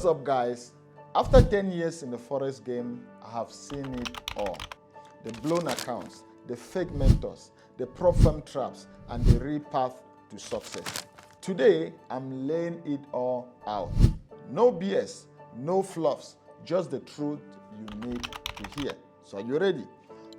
What's up, guys? After 10 years in the Forex game, I have seen it all. The blown accounts, the fake mentors, the prop firm traps, and the real path to success. Today, I'm laying it all out. No BS, no fluffs, just the truth you need to hear. So are you ready?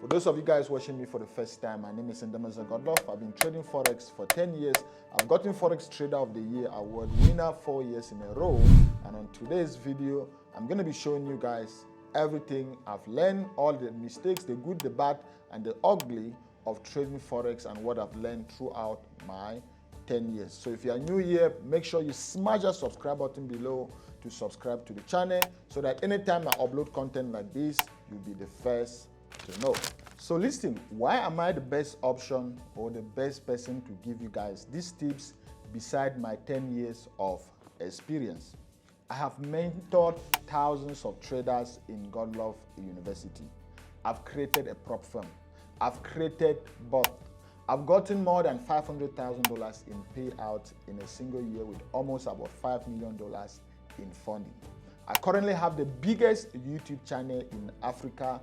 For those of you guys watching me for the first time, my name is Ndemazeah Godlove. I've been trading Forex for 10 years. I've gotten Forex Trader of the Year award winner 4 years in a row. And on today's video, I'm going to be showing you guys everything I've learned, all the mistakes, the good, the bad, and the ugly of trading Forex and what I've learned throughout my 10 years. So if you are new here, make sure you smash that subscribe button below to subscribe to the channel so that anytime I upload content like this, you'll be the first to know. So listen, why am I the best option or the best person to give you guys these tips beside my 10 years of experience? I have mentored thousands of traders in Godlove University. I've created a prop firm. I've created both. I've gotten more than $500,000 in payouts in a single year with almost about $5 million in funding. I currently have the biggest YouTube channel in Africa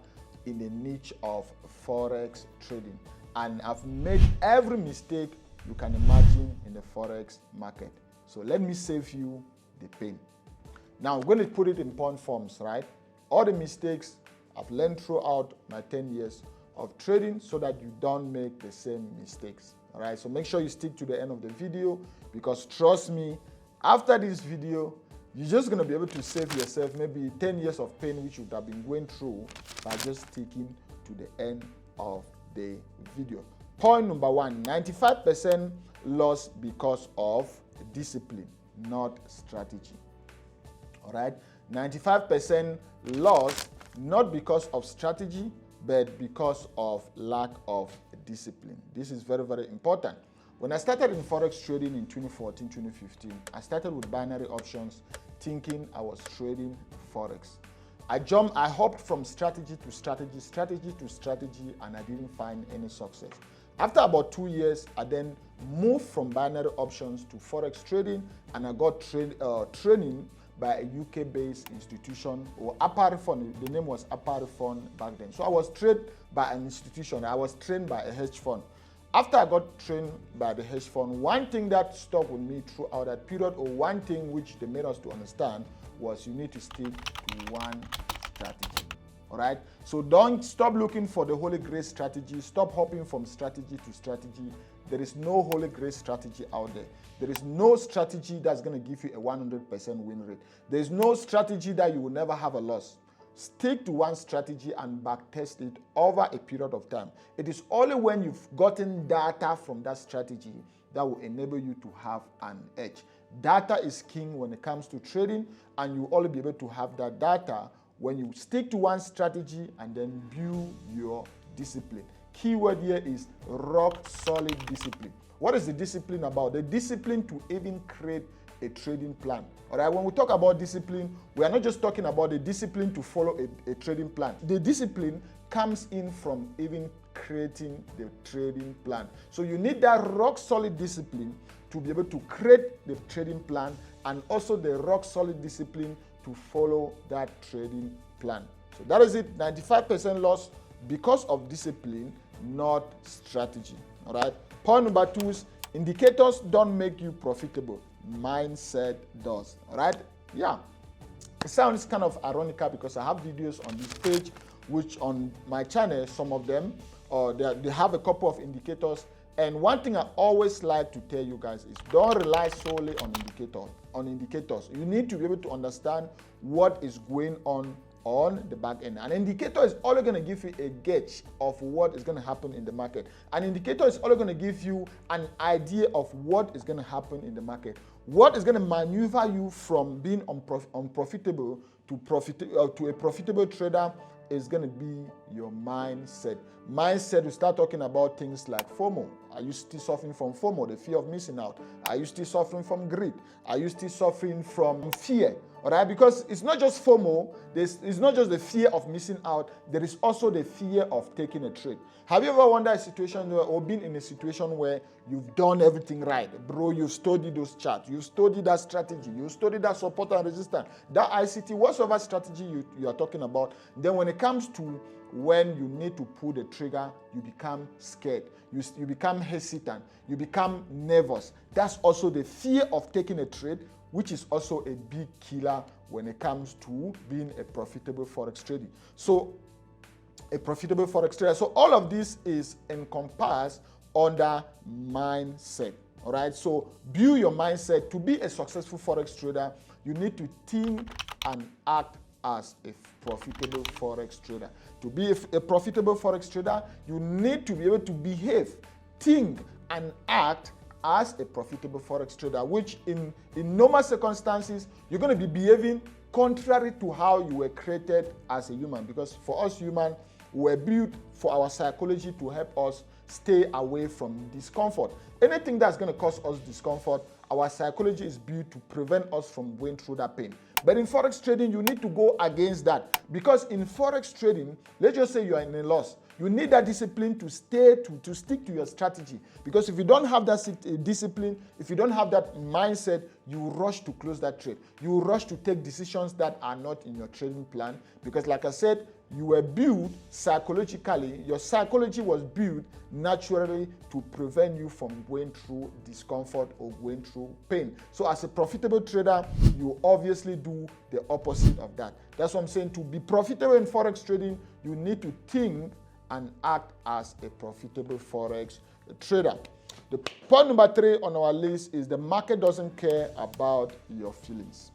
in the niche of Forex trading. And I've made every mistake you can imagine in the Forex market. So let me save you the pain. Now I'm going to put it in point forms, right? All the mistakes I've learned throughout my 10 years of trading so that you don't make the same mistakes. All right, so make sure you stick to the end of the video because trust me, after this video, you're just going to be able to save yourself maybe 10 years of pain which you would have been going through by just sticking to the end of the video. Point number one, 95% loss because of discipline, not strategy. All right, 95% loss not because of strategy, but because of lack of discipline. This is very, very important. When I started in Forex trading in 2014, 2015, I started with binary options thinking I was trading Forex. I hopped from strategy to strategy, strategy to strategy, and I didn't find any success. After about 2 years, I then moved from binary options to Forex trading, and I got training by a UK-based institution, or Aparifon. The name was Aparifon back then. So I was trained by an institution. I was trained by a hedge fund. After I got trained by the hedge fund, one thing that stuck with me throughout that period, or one thing which they made us to understand, was you need to stick to one strategy. All right? So don't stop looking for the holy grail strategy. Stop hopping from strategy to strategy. There is no holy grail strategy out there. There is no strategy that's going to give you a 100% win rate. There is no strategy that you will never have a loss. Stick to one strategy and backtest it over a period of time. It is only when you've gotten data from that strategy that will enable you to have an edge. Data is king when it comes to trading, and you will only be able to have that data when you stick to one strategy and then build your discipline. Keyword here is rock solid discipline. What is the discipline about? The discipline to even create a trading plan. All right, when we talk about discipline, we are not just talking about the discipline to follow a trading plan. The discipline comes in from even creating the trading plan. So you need that rock solid discipline to be able to create the trading plan, and also the rock solid discipline to follow that trading plan. So that is it, 95% loss because of discipline, not strategy. All right. Point number two is indicators don't make you profitable. Mindset does. All right. Yeah. It sounds kind of ironical because I have videos on this page, which on my channel, some of them, they have a couple of indicators. And one thing I always like to tell you guys is don't rely solely on indicators. You need to be able to understand what is going on the back end. An indicator is only going to give you a gauge of what is going to happen in the market. An indicator is only going to give you an idea of what is going to happen in the market. What is going to maneuver you from being unprofitable to a profitable trader is going to be your mindset. Mindset, we start talking about things like FOMO. Are you still suffering from FOMO, the fear of missing out? Are you still suffering from greed? Are you still suffering from fear? All right, because it's not just FOMO, it's not just the fear of missing out, there is also the fear of taking a trade. Have you ever wondered a situation or been in a situation where you've done everything right? Bro, you've studied those charts, you've studied that strategy, you've studied that support and resistance, that ICT, whatsoever strategy you are talking about. Then when it comes to when you need to pull the trigger, you become scared, you become hesitant, you become nervous. That's also the fear of taking a trade, which is also a big killer when it comes to being a profitable Forex trader. So a profitable Forex trader. So all of this is encompassed under mindset. All right. So build your mindset. To be a successful Forex trader, you need to think and act as a profitable Forex trader. To be a profitable Forex trader, you need to be able to behave, think, and act as a profitable Forex trader, which in normal circumstances, you're going to be behaving contrary to how you were created as a human. Because for us humans, we were built for our psychology to help us stay away from discomfort. Anything that's going to cause us discomfort, our psychology is built to prevent us from going through that pain. But in Forex trading, you need to go against that. Because in Forex trading, let's just say you are in a loss. You need that discipline to stick to your strategy. Because if you don't have that discipline, if you don't have that mindset, you rush to close that trade. You rush to take decisions that are not in your trading plan. Because like I said, you were built psychologically, your psychology was built naturally to prevent you from going through discomfort or going through pain. So as a profitable trader, you obviously do the opposite of that. That's what I'm saying. To be profitable in Forex trading, you need to think and act as a profitable Forex trader. The point number 3 on our list is the market doesn't care about your feelings.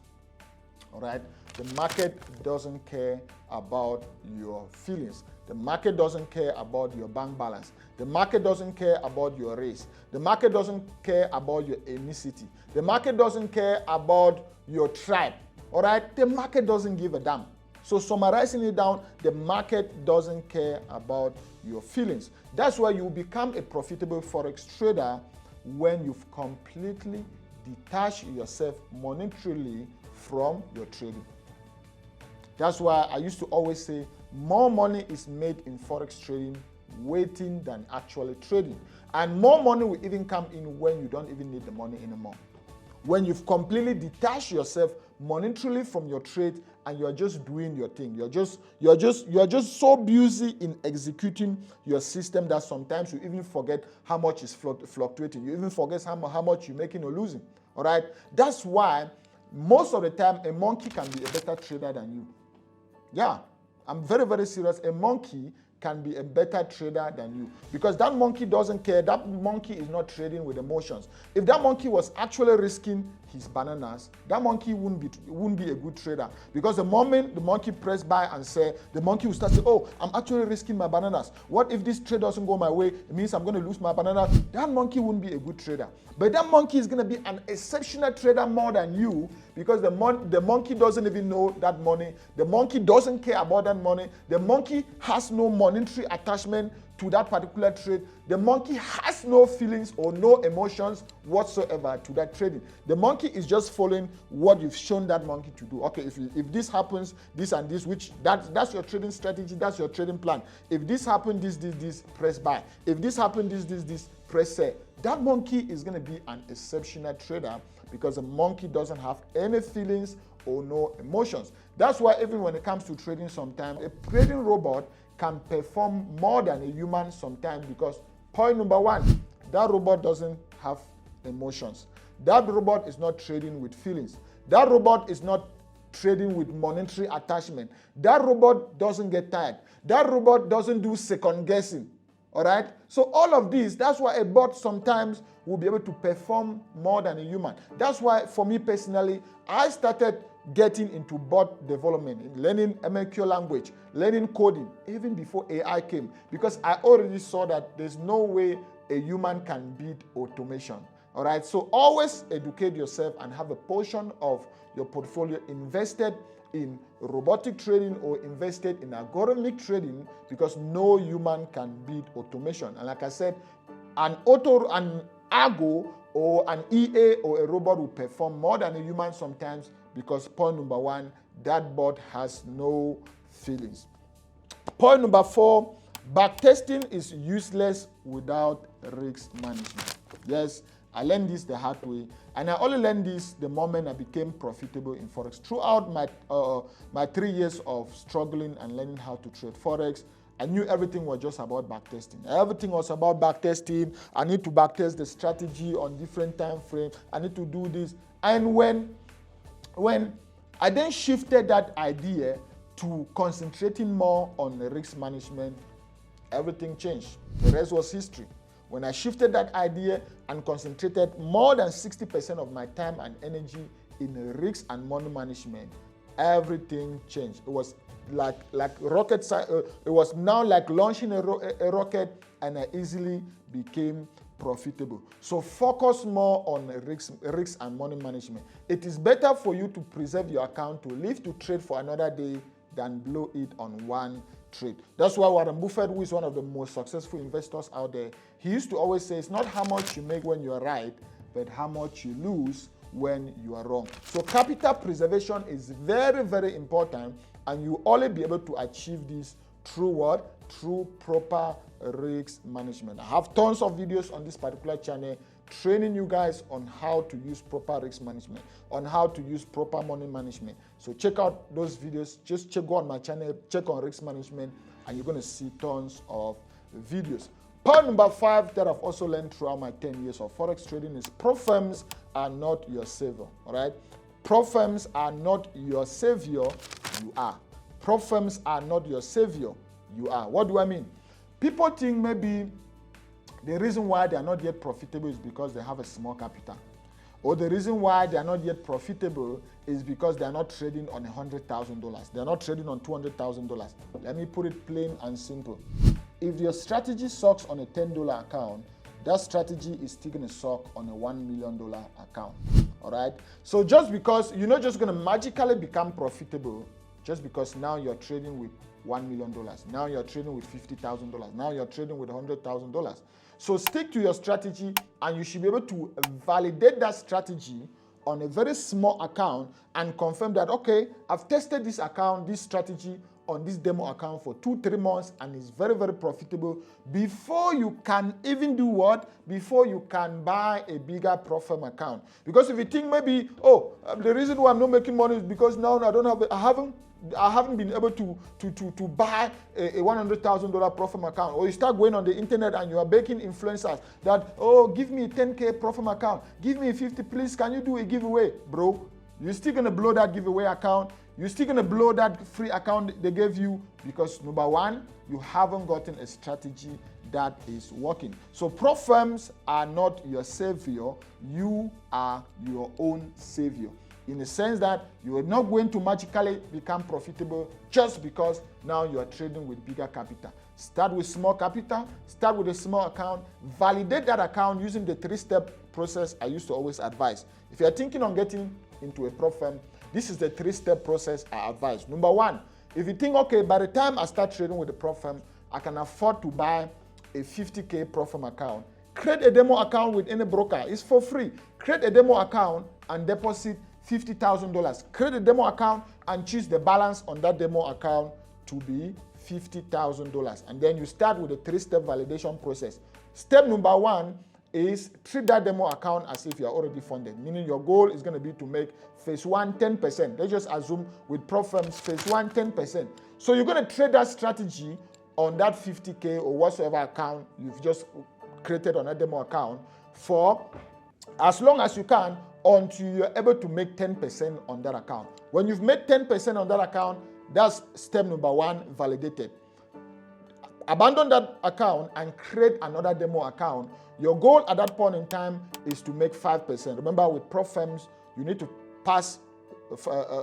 All right? The market doesn't care about your feelings. The market doesn't care about your bank balance. The market doesn't care about your race. The market doesn't care about your ethnicity. The market doesn't care about your tribe. All right? The market doesn't give a damn. So summarizing it down, the market doesn't care about your feelings. That's why you become a profitable Forex trader when you've completely detached yourself monetarily from your trading. That's why I used to always say more money is made in Forex trading waiting than actually trading. And more money will even come in when you don't even need the money anymore. When you've completely detached yourself monetarily from your trade and you're just doing your thing. You're just so busy in executing your system that sometimes you even forget how much is fluctuating. You even forget how much you're making or losing. All right? That's why most of the time a monkey can be a better trader than you. Yeah, I'm very, very serious. A monkey can be a better trader than you because that monkey doesn't care. That monkey is not trading with emotions. If that monkey was actually risking his bananas, that monkey wouldn't be a good trader because the moment the monkey press buy and sell, the monkey will start saying, oh, I'm actually risking my bananas. What if this trade doesn't go my way? It means I'm going to lose my bananas. That monkey wouldn't be a good trader. But that monkey is going to be an exceptional trader more than you because the monkey doesn't even know that money. The monkey doesn't care about that money. The monkey has no monetary attachment to that particular trade. The monkey has no feelings or no emotions whatsoever to that trading. The monkey is just following what you've shown that monkey to do. Okay, if this happens, this and this, which that's your trading strategy, that's your trading plan. If this happens, this, press buy. If this happens, this, press sell. That monkey is going to be an exceptional trader because the monkey doesn't have any feelings or no emotions. That's why even when it comes to trading sometimes, a trading robot can perform more than a human sometimes because point number 1, that robot doesn't have emotions. That robot is not trading with feelings. That robot is not trading with monetary attachment. That robot doesn't get tired. That robot doesn't do second guessing. All right? So all of these, that's why a bot sometimes will be able to perform more than a human. That's why for me personally, I started getting into bot development, learning MQ language, learning coding, even before AI came, because I already saw that there's no way a human can beat automation. All right, so always educate yourself and have a portion of your portfolio invested in robotic trading or invested in algorithmic trading because no human can beat automation. And like I said, an algo or an EA or a robot will perform more than a human sometimes, because point number one, that bot has no feelings. Point number 4, backtesting is useless without risk management. Yes, I learned this the hard way, and I only learned this the moment I became profitable in Forex. Throughout my 3 years of struggling and learning how to trade Forex, I knew everything was just about backtesting. Everything was about backtesting. I need to backtest the strategy on different time frames. I need to do this. And when I then shifted that idea to concentrating more on the risk management, everything changed. The rest was history. When I shifted that idea and concentrated more than 60% of my time and energy in risk and money management, everything changed. It was like rocket science. It was now like launching a rocket, and I easily became profitable. So focus more on risk and money management. It is better for you to preserve your account, to live to trade for another day, than blow it on one trade. That's why Warren Buffett, who is one of the most successful investors out there, he used to always say, it's not how much you make when you are right, but how much you lose when you are wrong. So capital preservation is very, very important, and you only be able to achieve this through what? Through proper risk management. I have tons of videos on this particular channel training you guys on how to use proper risk management, on how to use proper money management. So check out those videos. Just go on my channel, check on risk management, and you're going to see tons of videos. Point number 5 that I've also learned throughout my 10 years of Forex trading is pro firms are not your savior. All right? Pro firms are not your savior, you are. Pro firms are not your savior, you are. What do I mean? People think maybe the reason why they are not yet profitable is because they have a small capital. Or the reason why they are not yet profitable is because they are not trading on $100,000. They are not trading on $200,000. Let me put it plain and simple. If your strategy sucks on a $10 account, that strategy is still going to suck on a $1 million account. All right? So just because you're not just going to magically become profitable just because now you're trading with $1 million. Now you're trading with $50,000. Now you're trading with $100,000. So stick to your strategy, and you should be able to validate that strategy on a very small account and confirm that, okay, I've tested this account, this strategy on this demo account for 2-3 months, and it's very, very profitable, before you can even do what? Before you can buy a bigger pro firm account. Because if you think maybe, the reason why I'm not making money is because now I haven't been able to buy a $100,000 pro firm account, or you start going on the internet and you are begging influencers that, give me a 10K pro firm account, give me a 50, please, can you do a giveaway? Bro, you're still going to blow that giveaway account. You're still going to blow that free account they gave you, because number one, you haven't gotten a strategy that is working. So pro firms are not your savior. You are your own savior, in the sense that you are not going to magically become profitable just because now you are trading with bigger capital. Start with small capital, start with a small account, validate that account using the 3-step process I used to always advise. If you are thinking on getting into a pro firm, this is the 3-step process I advise. Number 1, if you think, okay, by the time I start trading with the pro firm, I can afford to buy a 50K pro firm account, create a demo account with any broker. It's for free. Create a demo account and deposit $50,000. Create a demo account and choose the balance on that demo account to be $50,000. And then you start with a 3-step validation process. Step number 1 is treat that demo account as if you are already funded, meaning your goal is going to be to make phase 1 10%. Let's just assume with pro firms, phase 1 10%. So you're going to trade that strategy on that 50K or whatsoever account you've just created on that demo account for as long as you can, until you're able to make 10% on that account. When you've made 10% on that account, that's step number 1 validated. Abandon that account and create another demo account. Your goal at that point in time is to make 5%. Remember, with pro firms, you need to pass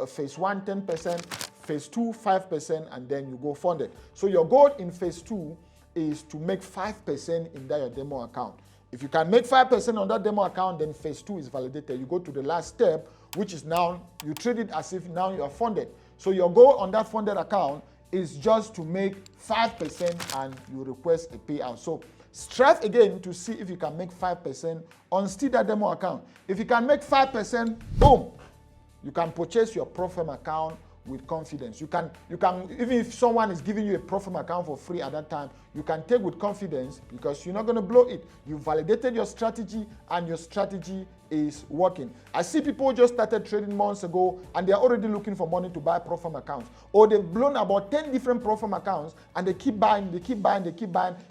phase 1 10%, phase 2 5%, and then you go funded. So your goal in phase 2 is to make 5% in that your demo account. If you can make 5% on that demo account, then phase 2 is validated. You go to the last step, which is now you treat it as if now you are funded. So your goal on that funded account is just to make 5% and you request a payout. So Strive again to see if you can make 5% on still that demo account. If you can make 5%, boom, you can purchase your pro firm account with confidence. You can even if someone is giving you a pro firm account for free at that time, you can take with confidence because you're not going to blow it. You validated your strategy and your strategy is working. I see people just started trading months ago and they're already looking for money to buy pro firm accounts, or they've blown about 10 different pro firm accounts and they keep buying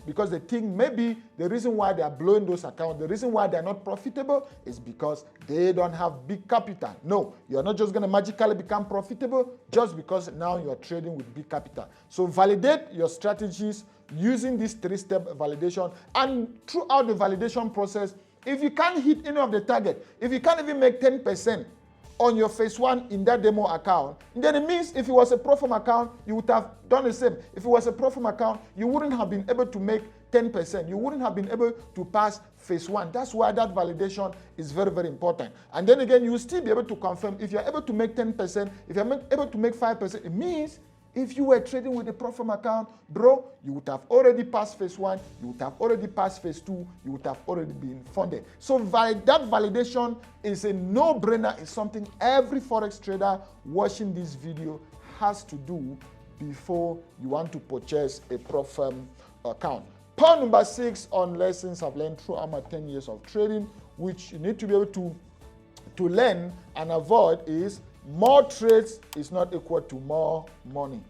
because they think maybe the reason why they are blowing those accounts, the reason why they're not profitable is because they don't have big capital. No, you're not just going to magically become profitable just because now you're trading with big capital. So validate your strategies using this 3-step validation, and throughout the validation process, if you can't hit any of the target, if you can't even make 10% on your phase 1 in that demo account, then it means if it was a pro firm account, you would have done the same. If it was a pro firm account, you wouldn't have been able to make 10%. You wouldn't have been able to pass phase 1. That's why that validation is very, very important. And then again, you will still be able to confirm if you're able to make 10%, if you're able to make 5%, it means if you were trading with a pro firm account, bro, you would have already passed phase 1, you would have already passed phase 2, you would have already been funded. So that validation is a no-brainer. It's something every Forex trader watching this video has to do before you want to purchase a pro firm account. Point number 6 on lessons I've learned throughout my 10 years of trading, which you need to be able to learn and avoid, is more trades is not equal to more money.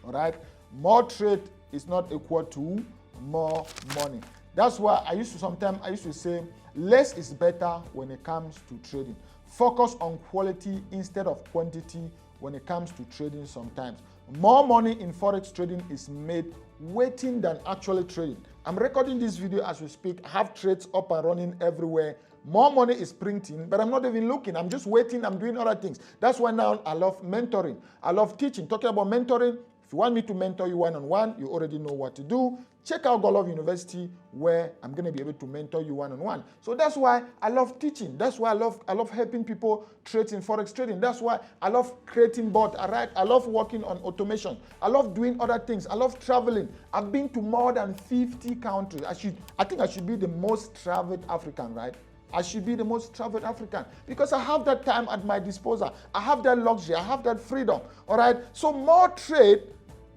All right? More trade is not equal to more money. That's why I used to say less is better when it comes to trading. Focus on quality instead of quantity when it comes to trading sometimes. More money in Forex trading is made waiting than actually trading. I'm recording this video as we speak. I have trades up and running everywhere. More money is printing, but I'm not even looking. I'm just waiting. I'm doing other things. That's why now I love mentoring. I love teaching. Talking about mentoring, if you want me to mentor you one-on-one, you already know what to do. Check out Godlove University, where I'm going to be able to mentor you one-on-one. So that's why I love teaching. That's why I love helping people trade in Forex trading. That's why I love creating bots. I love working on automation. I love doing other things. I love traveling. I've been to more than 50 countries. I think I should be the most traveled African, right? I should be the most traveled African because I have that time at my disposal. I have that luxury. I have that freedom. All right. So more trade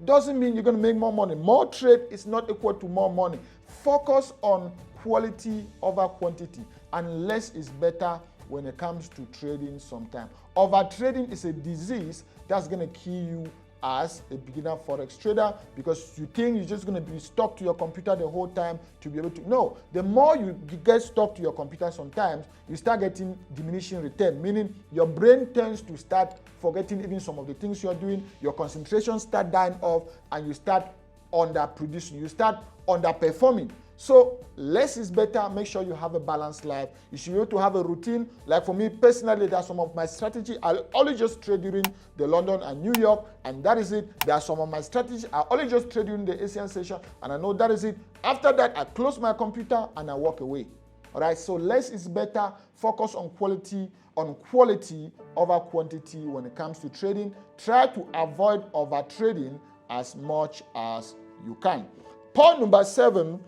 doesn't mean you're going to make more money. More trade is not equal to more money. Focus on quality over quantity, and less is better when it comes to trading sometimes. Over trading is a disease that's going to kill you as a beginner Forex trader, because you think you're just going to be stuck to your computer the whole time to be able to. No, the more you get stuck to your computer sometimes, you start getting diminishing return, meaning your brain tends to start forgetting even some of the things you're doing, your concentration start dying off, and you start underproducing, you start underperforming. So less is better. Make sure you have a balanced life. You should be able to have a routine. Like for me personally, that's some of my strategy. I only just trade during the London and New York, and that is it. There are some of my strategy. I only just trade during the Asian session, and I know that is it. After that, I close my computer and I walk away. All right. So less is better. Focus on quality over quantity when it comes to trading. Try to avoid over trading as much as you can. Point number 7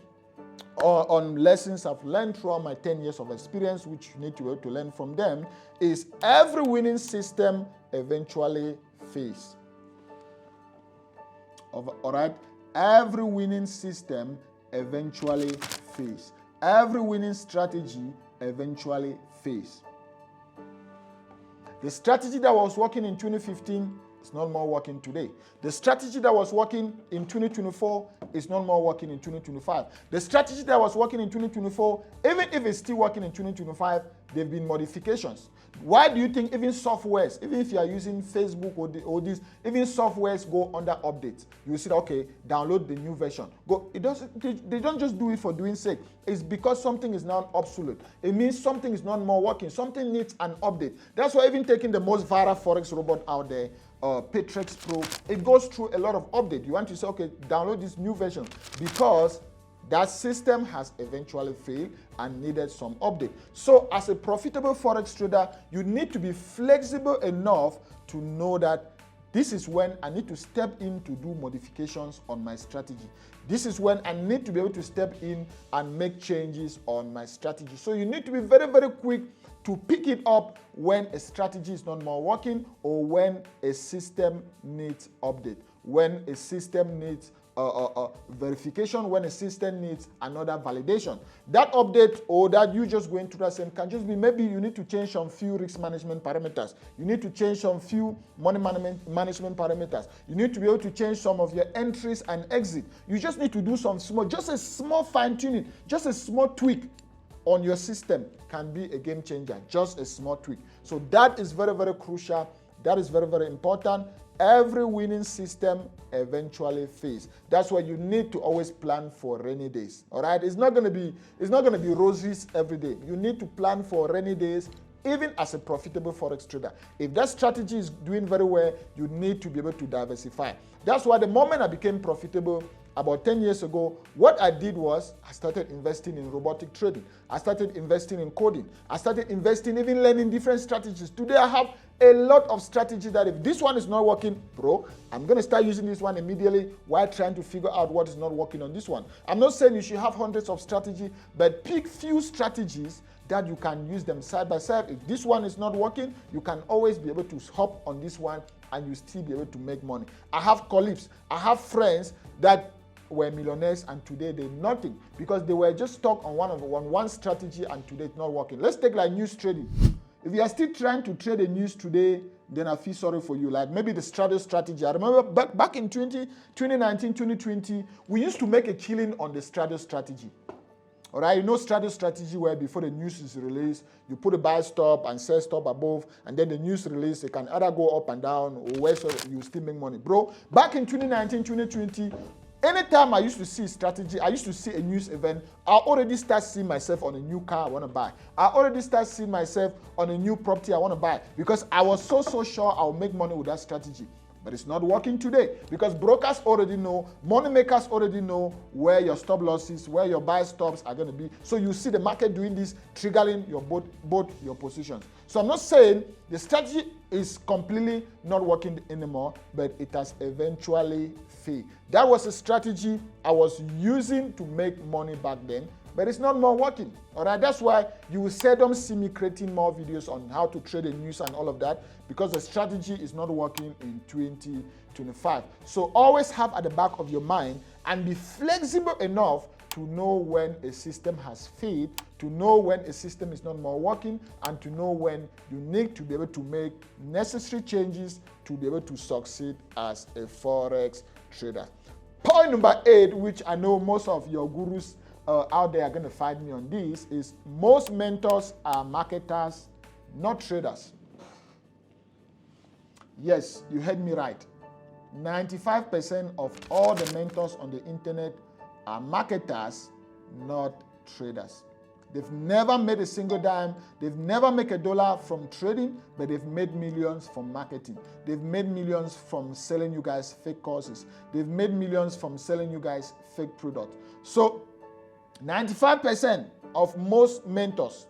on lessons I've learned throughout my 10 years of experience, which you need to be able to learn from them, is every winning system eventually fails. All right? Every winning system eventually fails. Every winning strategy eventually fails. The strategy that was working in 2015 is not more working today. The strategy that was working in 2024 is not more working in 2025. The strategy that was working in 2024, even if it's still working in 2025, there have been modifications. Why do you think even softwares, even if you are using Facebook or this, even softwares go under updates? You see that, okay, download the new version. They don't just do it for doing sake. It's because something is now obsolete. It means something is not more working. Something needs an update. That's why even taking the most viral Forex robot out there, Perps Pro, it goes through a lot of update. You want to say, okay, download this new version because that system has eventually failed and needed some update. So as a profitable Forex trader, you need to be flexible enough to know that this is when I need to step in to do modifications on my strategy. This is when I need to be able to step in and make changes on my strategy. So you need to be very, very quick to pick it up when a strategy is not more working or when a system needs update, when a system needs verification, when a system needs another validation. That update or that you just going through that same can just be maybe you need to change some few risk management parameters. You need to change some few money management parameters. You need to be able to change some of your entries and exit. You just need to do some small, just a small fine tuning, just a small tweak on your system can be a game changer, just a small tweak. So that is very, very crucial. That is very, very important. Every winning system eventually fails. That's why you need to always plan for rainy days. All right, it's not going to be roses every day. You need to plan for rainy days, even as a profitable forex trader. If that strategy is doing very well, you need to be able to diversify. That's why the moment I became profitable about 10 years ago, what I did was I started investing in robotic trading. I started investing in coding. I started investing, even learning different strategies. Today I have a lot of strategies that if this one is not working, bro, I'm going to start using this one immediately while trying to figure out what is not working on this one. I'm not saying you should have hundreds of strategies, but pick few strategies that you can use them side by side. If this one is not working, you can always be able to hop on this one and you still be able to make money. I have colleagues, I have friends that were millionaires and today they're nothing because they were just stuck on one strategy and today it's not working. Let's take like news trading. If you are still trying to trade the news today, then I feel sorry for you. Like maybe the strategy. I remember back in 2019, 2020, we used to make a killing on the strategy. All right, you know strategy where before the news is released, you put a buy stop and sell stop above, and then the news release, it can either go up and down or where so you still make money. Bro, back in 2019, 2020, anytime I used to see strategy, I used to see a news event, I already start seeing myself on a new car I want to buy. I already start seeing myself on a new property I want to buy because I was so sure I'll make money with that strategy. But it's not working today because brokers already know, money makers already know where your stop losses, where your buy stops are going to be. So you see the market doing this, triggering your both your positions. So I'm not saying the strategy is completely not working anymore, but it has eventually failed. That was a strategy I was using to make money back then, but it's not more working. All right, that's why you will seldom see me creating more videos on how to trade the news and all of that because the strategy is not working in 2025. So always have at the back of your mind and be flexible enough to know when a system has failed, to know when a system is not more working, and to know when you need to be able to make necessary changes to be able to succeed as a forex trader. Point number 8, which I know most of your gurus out there are going to fight me on this, is most mentors are marketers, not traders. Yes, you heard me right. 95% of all the mentors on the internet are marketers, not traders. They've never made a single dime. They've never made a dollar from trading, but they've made millions from marketing. They've made millions from selling you guys fake courses. They've made millions from selling you guys fake products. So 95% of most mentors,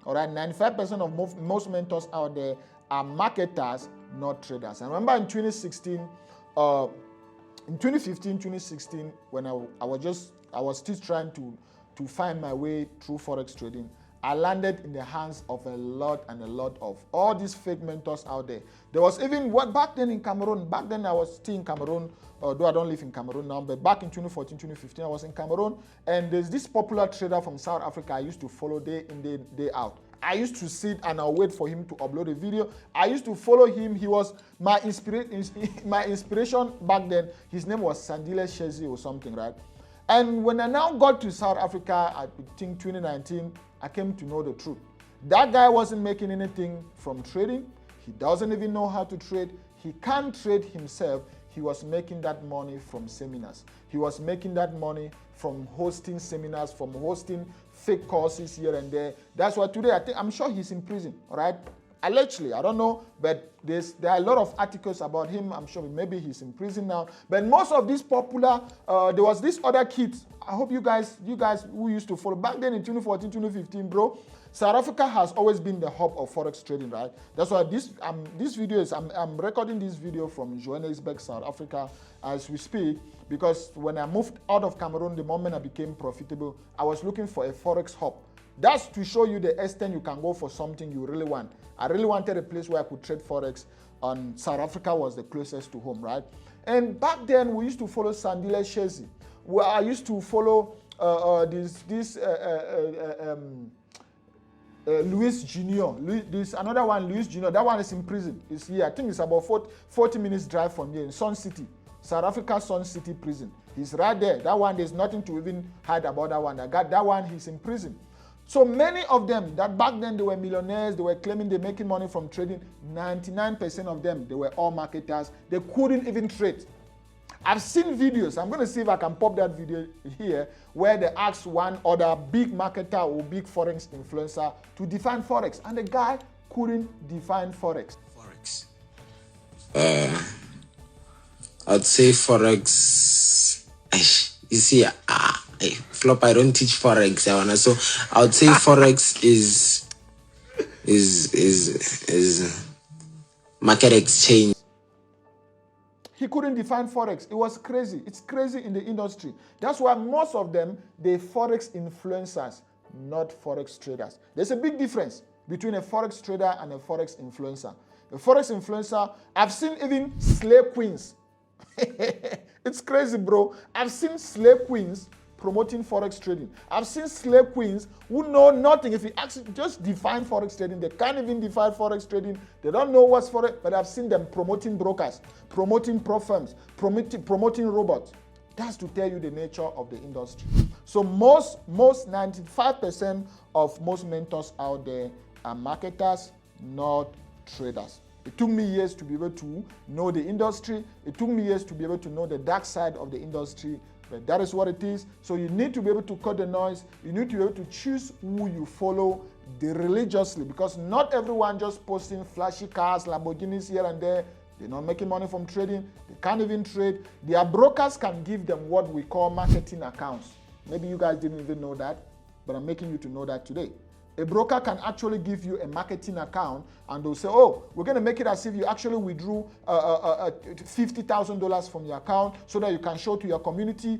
all right, 95% of most mentors out there are marketers, not traders. I remember in 2016, in 2015, 2016, when I was still trying to find my way through forex trading, I landed in the hands of a lot of all these fake mentors out there. There was even back then in Cameroon. Back then I was still in Cameroon, though I don't live in Cameroon now. But back in 2014, 2015, I was in Cameroon, and there's this popular trader from South Africa I used to follow day in, day out. I used to sit and I'll wait for him to upload a video. I used to follow him. He was my inspiration back then. His name was Sandile Shezi or something, right? And when I now got to South Africa, I think 2019, I came to know the truth. That guy wasn't making anything from trading. He doesn't even know how to trade. He can't trade himself. He was making that money from seminars. He was making that money from hosting seminars, from hosting fake courses here and there. That's why today I'm sure he's in prison, all right? Allegedly, I don't know, but there are a lot of articles about him. I'm sure maybe he's in prison now. But most of these popular, there was this other kid. I hope you guys who used to follow back then in 2014, 2015, bro. South Africa has always been the hub of Forex trading, right? That's why this video is, I'm recording this video from Johannesburg, South Africa as we speak, because when I moved out of Cameroon, the moment I became profitable, I was looking for a Forex hub. That's to show you the extent you can go for something you really want. I really wanted a place where I could trade Forex, and South Africa was the closest to home, right? And back then, we used to follow Sandile Shezi, where I used to follow Louis Jr. There's another one, Louis Jr. That one is in prison. It's here. I think it's about 40 minutes drive from here in Sun City, South Africa, Sun City prison. He's right there. That one, there's nothing to even hide about that one. That one, he's in prison. So many of them that back then they were millionaires, they were claiming they're making money from trading. 99% of them, they were all marketers. They couldn't even trade. I've seen videos, I'm going to see if I can pop that video here, where they asked one other big marketer or big Forex influencer to define Forex, and the guy couldn't define Forex. I'd say Forex, you see, Flop, I don't teach Forex, so I would say Forex is market exchange. He couldn't define Forex. It was crazy. It's crazy in the industry. That's why most of them, they're Forex influencers, not Forex traders. There's a big difference between a Forex trader and a Forex influencer. A Forex influencer, I've seen even slave queens. It's crazy, bro. I've seen slave queens promoting Forex trading. I've seen slave queens who know nothing. If you actually just define Forex trading, they can't even define Forex trading. They don't know what's Forex, but I've seen them promoting brokers, promoting pro firms, promoting robots. That's to tell you the nature of the industry. So most 95% of most mentors out there are marketers, not traders. It took me years to be able to know the industry. It took me years to be able to know the dark side of the industry. But that is what it is. So you need to be able to cut the noise. You need to be able to choose who you follow religiously, because not everyone just posting flashy cars, Lamborghinis here and there. They're not making money from trading. They can't even trade. Their brokers can give them what we call marketing accounts. Maybe you guys didn't even know that, but I'm making you to know that today. A broker can actually give you a marketing account, and they'll say, oh, we're going to make it as if you actually withdrew $50,000 from your account so that you can show to your community.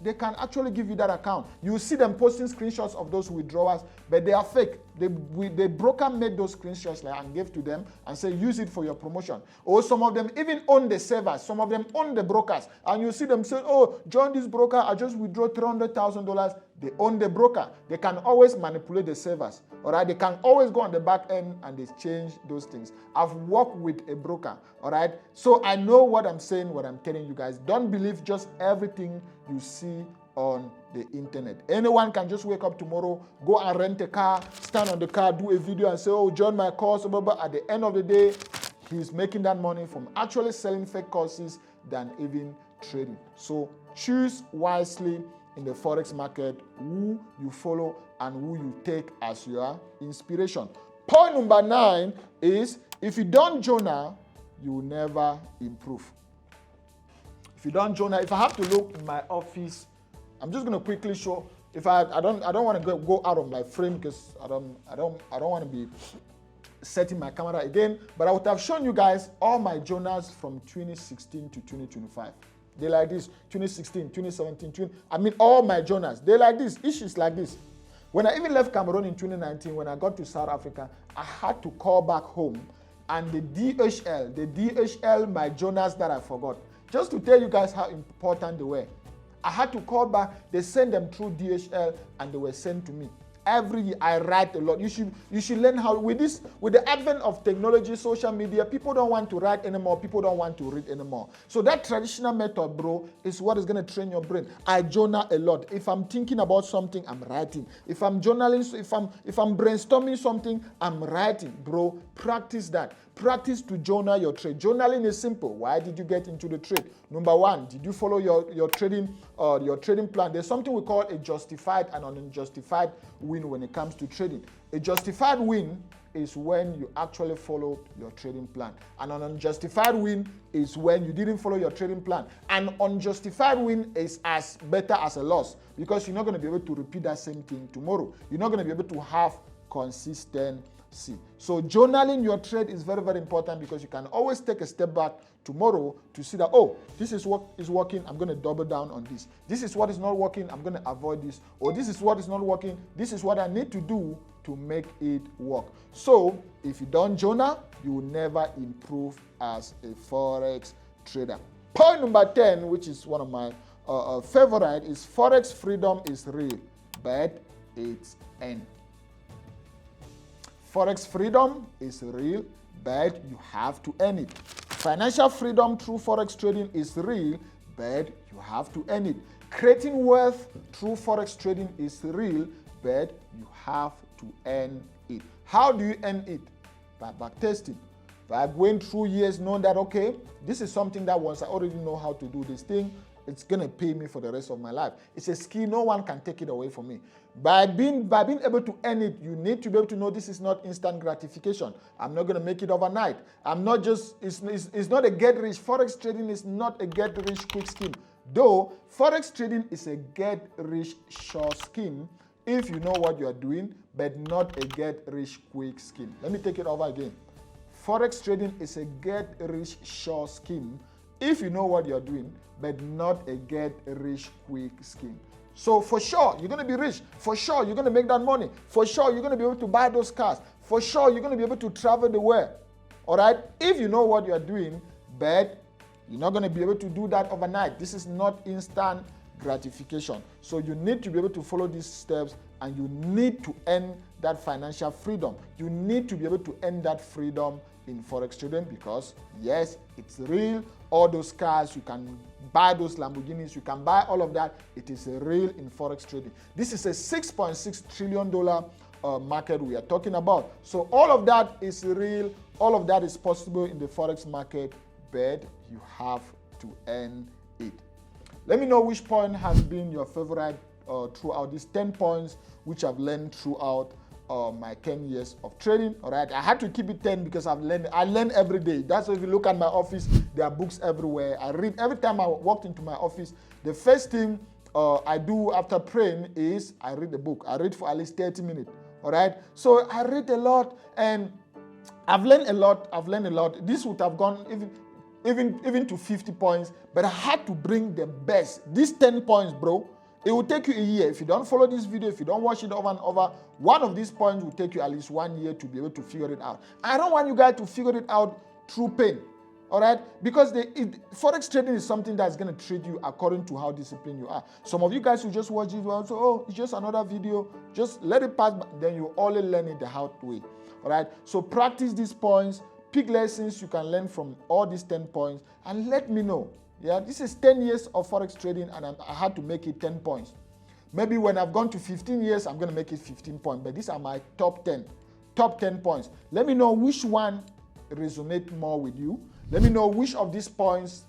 They can actually give you that account. You see them posting screenshots of those withdrawals, but they are fake. The broker made those screenshots and gave to them and say, use it for your promotion. Or some of them even own the servers. Some of them own the brokers. And you see them say, oh, join this broker. I just withdraw $300,000. They own the broker. They can always manipulate the servers. All right, they can always go on the back end and they change those things. I've worked with a broker. All right, so I know what I'm saying, what I'm telling you guys. Don't believe just everything you see on the internet. Anyone can just wake up tomorrow, go and rent a car, stand on the car, do a video and say, oh, join my course, blah, blah. At the end of the day, he's making that money from actually selling fake courses than even trading. So choose wisely in the Forex market who you follow and who you take as your inspiration. Point number 9 is, if you don't journal, you will never improve. If you don't journal, if I have to look in my office, I'm just going to quickly show. If I don't want to go out of my frame because I don't want to be setting my camera again, but I would have shown you guys all my journals from 2016 to 2025. They're like this, 2016, 2017, all my journals. They're like this, each is like this. When I even left Cameroon in 2019, when I got to South Africa, I had to call back home, and the DHL, my journals that I forgot. Just to tell you guys how important they were. I had to call back, they sent them through DHL, and they were sent to me. Every year I write a lot. You should learn how, with the advent of technology, social media, people don't want to write anymore, people don't want to read anymore. So that traditional method, bro, is what is going to train your brain. I journal a lot. If I'm thinking about something, I'm writing. If I'm journaling, if I'm brainstorming something, I'm writing. Bro, practice that. Practice to journal your trade. Journaling is simple. Why did you get into the trade? Number 1, did you follow your trading plan? There's something we call a justified and an unjustified win when it comes to trading. A justified win is when you actually follow your trading plan. And an unjustified win is when you didn't follow your trading plan. An unjustified win is as better as a loss, because you're not going to be able to repeat that same thing tomorrow. You're not going to be able to have consistency. So journaling your trade is very, very important because you can always take a step back tomorrow to see that, oh, this is what is working, I'm going to double down on this. This is what is not working, I'm going to avoid this. Or this is what is not working, this is what I need to do to make it work. So if you don't journal, you will never improve as a Forex trader. Point number 10, which is one of my favorite, is Forex freedom is real, but it's end. Forex freedom is real, but you have to earn it. Financial freedom through Forex trading is real, but you have to earn it. Creating wealth through Forex trading is real, but you have to earn it. How do you earn it? By backtesting. By going through years knowing that, okay, this is something that once I already know how to do this thing, it's going to pay me for the rest of my life. It's a skill, no one can take it away from me. By being able to earn it, you need to be able to know this is not instant gratification. I'm not going to make it overnight. I'm not just, it's not a get-rich. Forex trading is not a get-rich quick scheme. Though, Forex trading is a get-rich sure scheme if you know what you are doing, but not a get-rich quick scheme. Let me take it over again. Forex trading is a get-rich sure scheme if you know what you're doing, but not a get-rich quick scheme. So for sure, you're going to be rich. For sure, you're going to make that money. For sure, you're going to be able to buy those cars. For sure, you're going to be able to travel the world. All right? If you know what you're doing, but you're not going to be able to do that overnight. This is not instant gratification. So you need to be able to follow these steps, and you need to earn that financial freedom. You need to be able to earn that freedom in Forex trading because, yes, it's real. All those cars, you can buy those Lamborghinis, you can buy all of that. It is real in Forex trading. This is a $6.6 trillion market we are talking about. So all of that is real. All of that is possible in the Forex market, but you have to earn it. Let me know which point has been your favorite throughout these 10 points, which I've learned throughout my 10 years of trading. All right, I had to keep it 10 because I learn every day. That's why if you look at my office, there are books everywhere. I read every time I walked into my office. The first thing I do after praying is I read the book. I read for at least 30 minutes. All right, so I read a lot and I've learned a lot. This would have gone even to 50 points, but I had to bring the best. These 10 points, bro. It will take you a year. If you don't follow this video, if you don't watch it over and over, one of these points will take you at least 1 year to be able to figure it out. I don't want you guys to figure it out through pain, all right? Because Forex trading is something that's going to treat you according to how disciplined you are. Some of you guys who just watch this one, so, oh, it's just another video. Just let it pass, then you only learn it the hard way, all right? So practice these points, pick lessons you can learn from all these 10 points, and let me know. Yeah, this is 10 years of Forex trading, and I had to make it 10 points. Maybe when I've gone to 15 years, I'm going to make it 15 points. But these are my top 10 points. Let me know which one resonates more with you. Let me know which of these points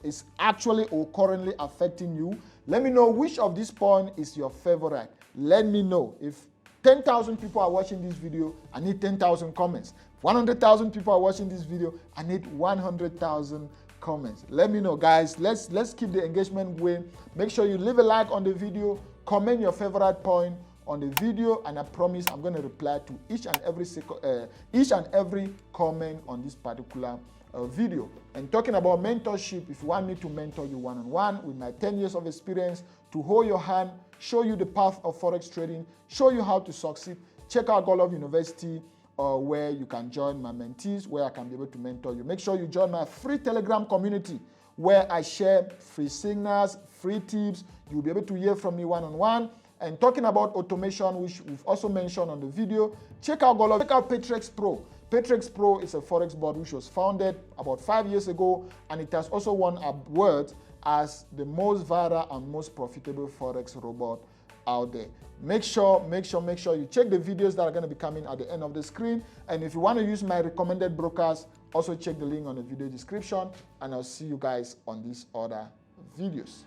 is actually or currently affecting you. Let me know which of these points is your favorite. Let me know. If 10,000 people are watching this video, I need 10,000 comments. 100,000 people are watching this video, I need 100,000 comments. Let me know, guys. Let's keep the engagement going. Make sure you leave a like on the video, comment your favorite point on the video, and I promise I'm going to reply to each and every comment on this particular video. And talking about mentorship, if you want me to mentor you one-on-one with my 10 years of experience, to hold your hand, show you the path of Forex trading, show you how to succeed, check out Godlove University, where you can join my mentees, where I can be able to mentor you. Make sure you join my free Telegram community, where I share free signals, free tips. You'll be able to hear from me one-on-one. And talking about automation, which we've also mentioned on the video, check out Godlove. Check out Perps Pro. Perps Pro is a Forex board which was founded about 5 years ago, and it has also won awards as the most viral and most profitable Forex robot out there. Make sure you check the videos that are going to be coming at the end of the screen. And if you want to use my recommended brokers, also check the link on the video description. And I'll see you guys on these other videos.